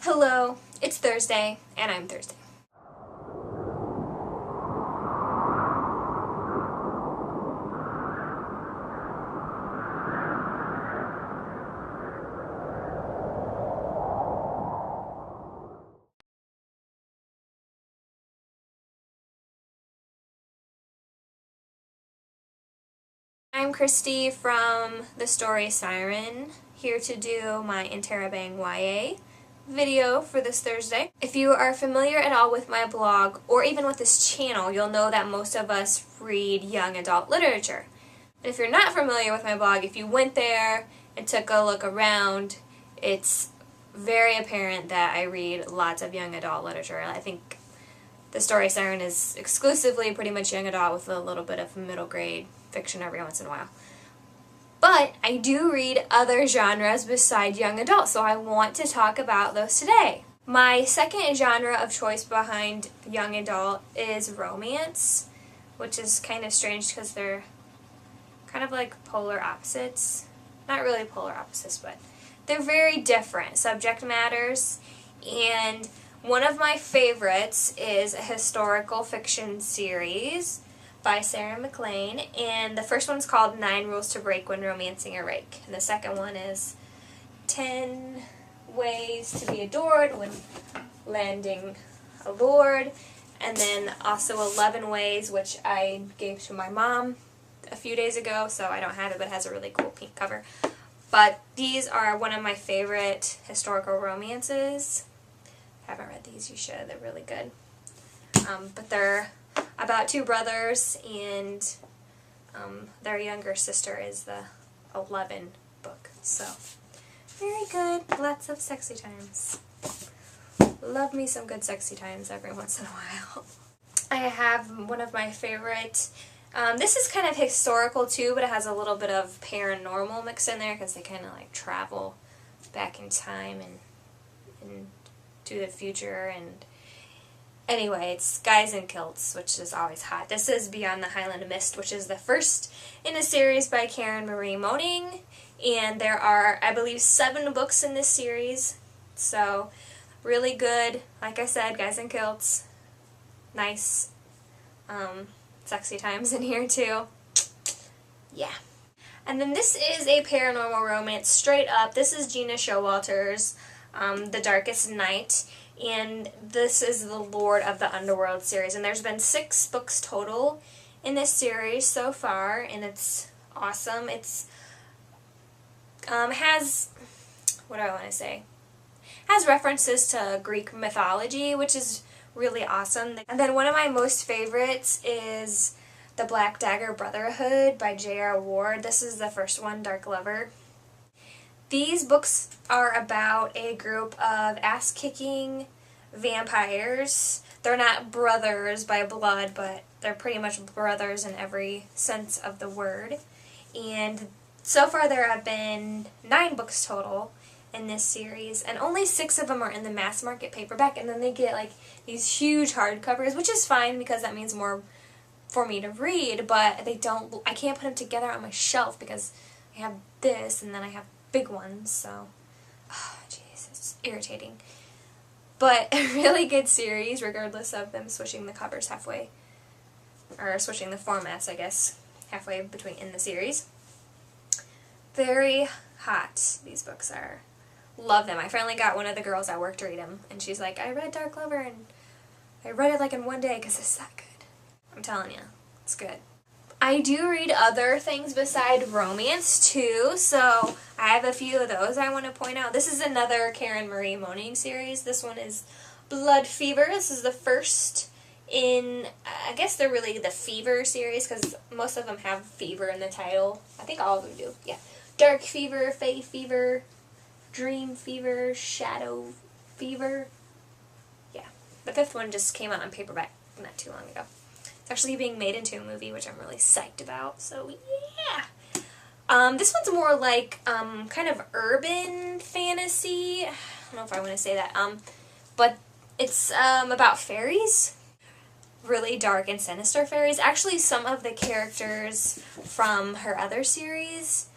Hello, it's Thursday, and I'm Thursday. I'm Christy from The Story Siren, here to do my Interrobang YA video for this Thursday. If you are familiar at all with my blog, or even with this channel, you'll know that most of us read young adult literature. And if you're not familiar with my blog, if you went there and took a look around, it's very apparent that I read lots of young adult literature. I think The Story Siren is exclusively pretty much young adult with a little bit of middle grade fiction every once in a while. But I do read other genres beside young adult, so I want to talk about those today. My second genre of choice behind young adult is romance, which is kind of strange because they're kind of like polar opposites. Not really polar opposites, but they're very different subject matters. And one of my favorites is a historical fiction series by Sarah MacLean, and the first one's called 9 Rules to Break When Romancing a Rake, and the second one is 10 Ways to Be Adored When Landing a Lord, and then also 11 Ways, which I gave to my mom a few days ago, so I don't have it, but it has a really cool pink cover. But these are one of my favorite historical romances. If you haven't read these, you should. They're really good. But they're about two brothers, and their younger sister is the 11 book. So, very good. Lots of sexy times. Love me some good sexy times every once in a while. I have one of my favorite, this is kind of historical too, but it has a little bit of paranormal mixed in there because they kind of like travel back in time and to the future. And anyway, it's Guys in Kilts, which is always hot. This is Beyond the Highland Mist, which is the first in a series by Karen Marie Moning, and there are, I believe, 7 books in this series, so really good. Like I said, Guys in Kilts, nice, sexy times in here too. Yeah. And then this is a paranormal romance, straight up. This is Gina Showalter's The Darkest Night. And this is the Lord of the Underworld series. And there's been 6 books total in this series so far, and it's awesome. It's has, what do I want to say? Has references to Greek mythology, which is really awesome. And then one of my most favorites is The Black Dagger Brotherhood by J.R. Ward. This is the first one, Dark Lover. These books are about a group of ass-kicking vampires. They're not brothers by blood, but they're pretty much brothers in every sense of the word. And so far there have been 9 books total in this series, and only 6 of them are in the mass market paperback, and then they get like these huge hardcovers, which is fine because that means more for me to read, but I can't put them together on my shelf because I have this and then I have big ones, so, oh, jeez, it's irritating. But a really good series, regardless of them switching the covers halfway, or switching the formats, I guess, halfway between in the series. Very hot, these books are. Love them. I finally got one of the girls at work to read them, and she's like, I read Dark Lover, and I read it like in one day because it's that good. I'm telling you, it's good. I do read other things beside romance too, so I have a few of those I want to point out. This is another Karen Marie Moning series. This one is Blood Fever. This is the first in, I guess they're really the Fever series because most of them have fever in the title. I think all of them do, yeah. Dark Fever, Fae Fever, Dream Fever, Shadow Fever. Yeah, the 5th one just came out on paperback not too long ago. Actually being made into a movie, which I'm really psyched about, so yeah. This one's more like kind of urban fantasy. I don't know if I want to say that, but it's about fairies. Really dark and sinister fairies. Actually, some of the characters from her other series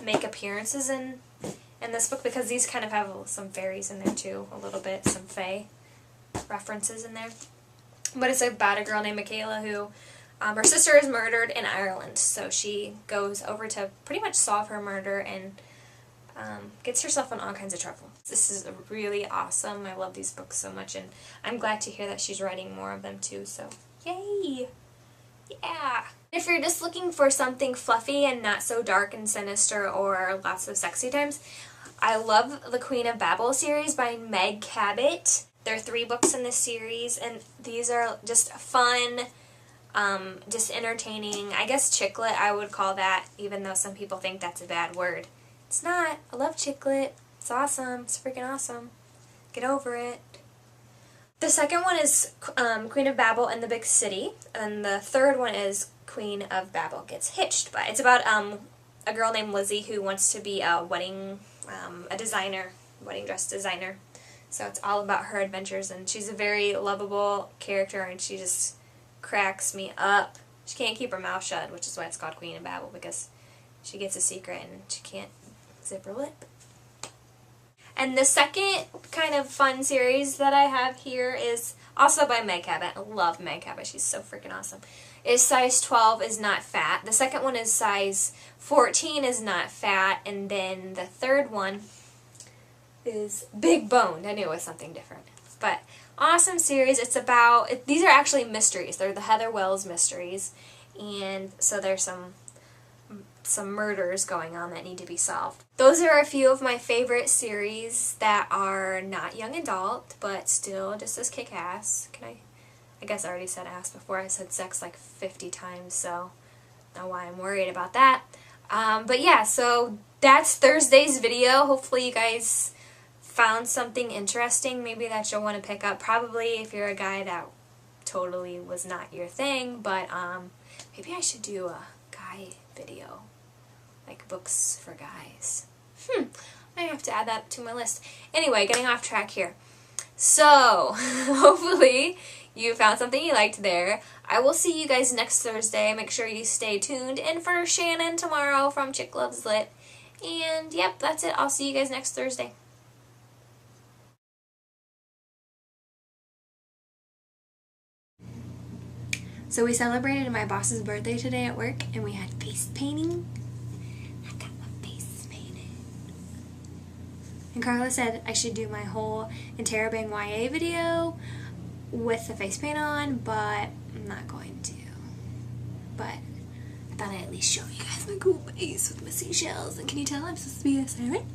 make appearances in in this book because these kind of have some fairies in there too, a little bit, some fae references in there. But it's about a girl named Michaela who, her sister is murdered in Ireland, so she goes over to pretty much solve her murder and gets herself in all kinds of trouble. This is really awesome. I love these books so much, and I'm glad to hear that she's writing more of them too, so yay! Yeah! If you're just looking for something fluffy and not so dark and sinister or lots of sexy times, I love the Queen of Babel series by Meg Cabot. There are 3 books in this series, and these are just fun, just entertaining. I guess chick lit I would call that, even though some people think that's a bad word. It's not. I love chick lit. It's awesome. It's freaking awesome. Get over it. The second one is Queen of Babel in the Big City, and the third one is Queen of Babel Gets Hitched. But it's about a girl named Lizzie who wants to be a wedding dress designer. So it's all about her adventures, and she's a very lovable character, and she just cracks me up. She can't keep her mouth shut, which is why it's called Queen of Babel, because she gets a secret and she can't zip her lip. And the second kind of fun series that I have here is also by Meg Cabot. I love Meg Cabot. She's so freaking awesome. Is Size 12 is Not Fat. The second one is Size 14 is Not Fat. And then the third one is Big Boned. I knew it was something different. But awesome series. It's about, these are actually mysteries. They're the Heather Wells mysteries. And so there's some murders going on that need to be solved. Those are a few of my favorite series that are not young adult, but still just as kick-ass. I guess I already said ass before. I said sex like 50 times, so I don't know why I'm worried about that. But yeah, so that's Thursday's video. Hopefully you guys found something interesting, maybe that you'll want to pick up. Probably if you're a guy that totally was not your thing, but maybe I should do a guy video. Like books for guys. I have to add that to my list. Anyway, getting off track here. So, hopefully you found something you liked there. I will see you guys next Thursday. Make sure you stay tuned in for Shannon tomorrow from Chick Loves Lit. And yep, that's it. I'll see you guys next Thursday. So we celebrated my boss's birthday today at work, and we had face painting. I got my face painted. And Carla said I should do my whole Interrobang YA video with the face paint on, but I'm not going to. But I thought I'd at least show you guys my cool face with my seashells. And can you tell I'm supposed to be a siren?